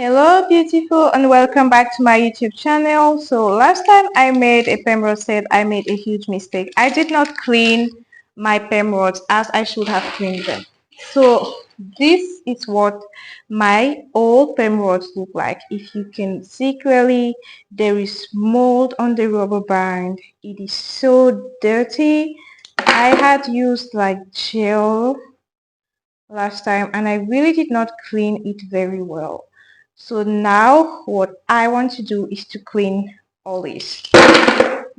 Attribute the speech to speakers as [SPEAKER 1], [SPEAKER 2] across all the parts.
[SPEAKER 1] Hello beautiful and welcome back to my YouTube channel. So last time I made a perm rod set, I made a huge mistake. I did not clean my perm rods as I should have cleaned them. So this is what my old perm rods look like. If you can see clearly, there is mold on the rubber band. It is so dirty. I had used like gel last time and I really did not clean it very well. So now what I want to do is to clean all these.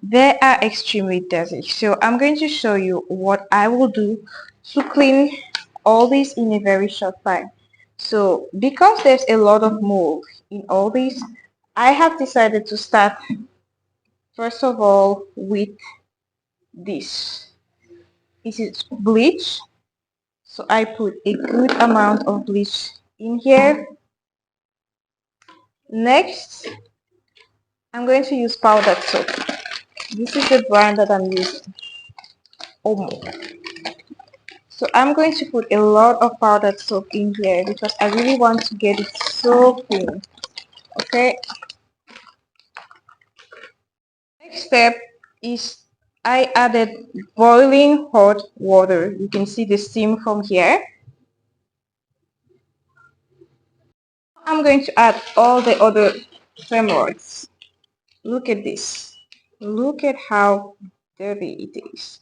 [SPEAKER 1] They are extremely dirty. So I'm going to show you what I will do to clean all these in a very short time. So because there's a lot of mold in all these, I have decided to start first of all with this. This is bleach. So I put a good amount of bleach in here. Next, I'm going to use powdered soap. This is the brand that I'm using, Mould. So I'm going to put a lot of powdered soap in here because I really want to get it so clean. Okay. Next step is I added boiling hot water. You can see the steam from here. I'm going to add all the other hemorrhoids. Look at this. Look at how dirty it is.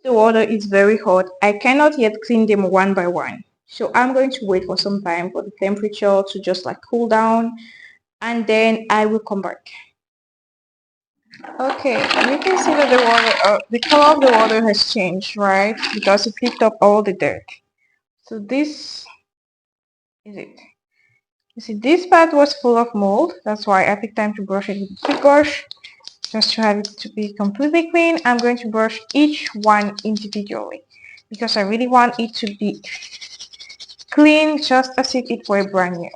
[SPEAKER 1] The water is very hot. I cannot yet clean them one by one. So I'm going to wait for some time for the temperature to just like cool down and then I will come back. Okay, you can see that the color of the water has changed, right? Because it picked up all the dirt. So this is it. You see, this part was full of mold. That's why I picked time to brush it with a toothbrush. Just to have it to be completely clean, I'm going to brush each one individually because I really want it to be clean just as if it were brand new.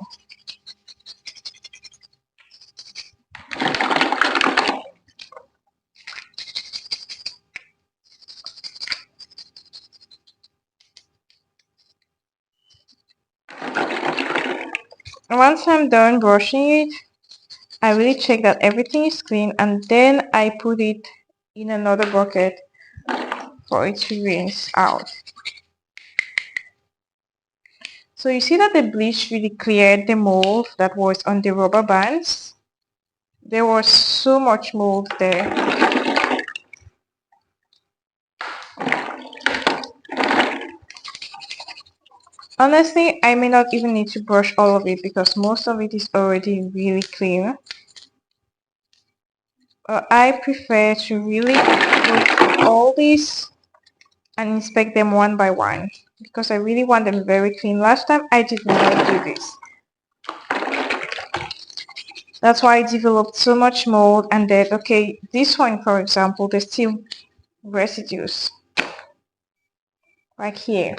[SPEAKER 1] Once I'm done brushing it, I really check that everything is clean and then I put it in another bucket for it to rinse out. So you see that the bleach really cleared the mold that was on the rubber bands. There was so much mold there. Honestly, I may not even need to brush all of it because most of it is already really clean. I prefer to really put all these and inspect them one by one because I really want them very clean. Last time I did not do this. That's why I developed so much mold and then, okay, this one for example, there's still residues like here.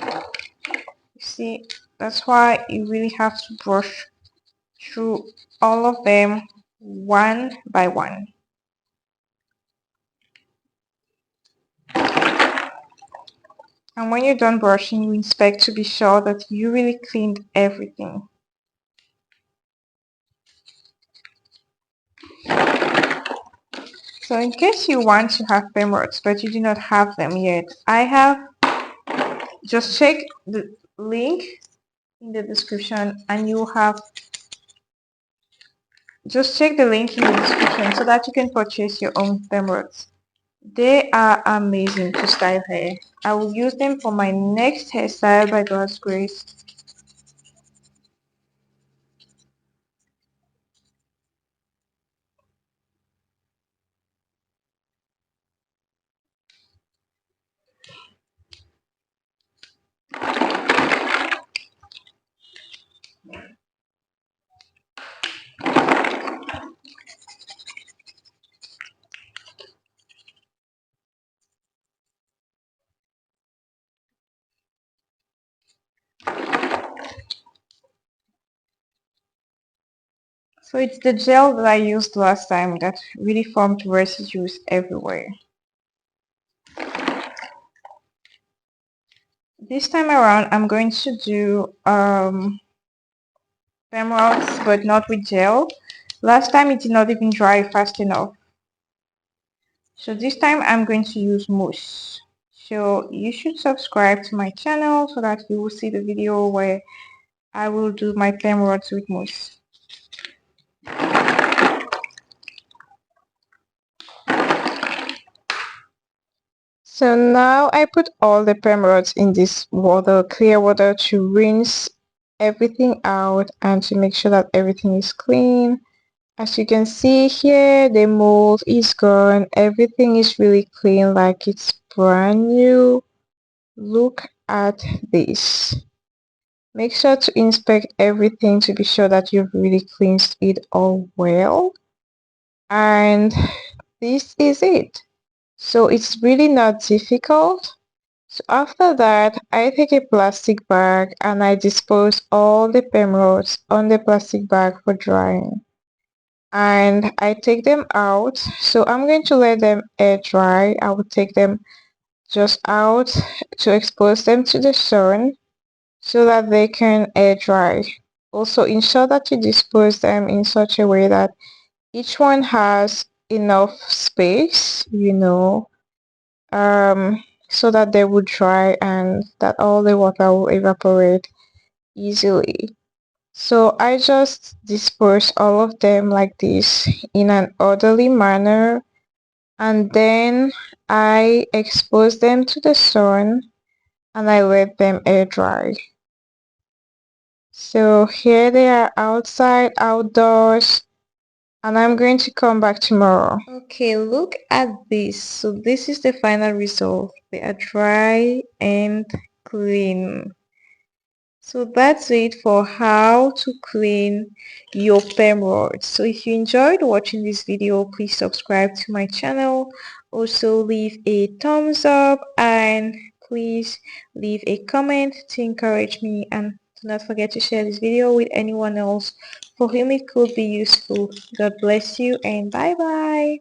[SPEAKER 1] You see, that's why you really have to brush through all of them one by one. And when you're done brushing, you inspect to be sure that you really cleaned everything. So in case you want to have emeralds but you do not have them yet, I have just check the link in the description and you have just check the link in the description so that you can purchase your own emeralds. They are amazing to style hair. I will use them for my next hairstyle by God's grace. So it's the gel that I used last time that really formed residues everywhere. This time around, I'm going to do emeralds, but not with gel. Last time it did not even dry fast enough. So this time I'm going to use mousse. So you should subscribe to my channel so that you will see the video where I will do my emeralds with mousse. So now I put all the emeralds in this water, clear water, to rinse everything out and to make sure that everything is clean. As you can see here, the mold is gone. Everything is really clean, like it's brand new. Look at this. Make sure to inspect everything to be sure that you've really cleansed it all well. And this is it. So it's really not difficult. So after that, I take a plastic bag and I dispose all the emeralds on the plastic bag for drying. And I take them out. So I'm going to let them air dry. I will take them just out to expose them to the sun so that they can air dry. Also ensure that you dispose them in such a way that each one has enough space, so that they will dry and that all the water will evaporate easily. So I just disperse all of them like this in an orderly manner, and then I expose them to the sun and I let them air dry. So here they are outside, outdoors, and I'm going to come back tomorrow. Okay, look at this. So this is the final result. They are dry and clean. So that's it for how to clean your perm rods. So if you enjoyed watching this video, please subscribe to my channel. Also leave a thumbs up and please leave a comment to encourage me, and do not forget to share this video with anyone else for whom it could be useful. God bless you and bye bye.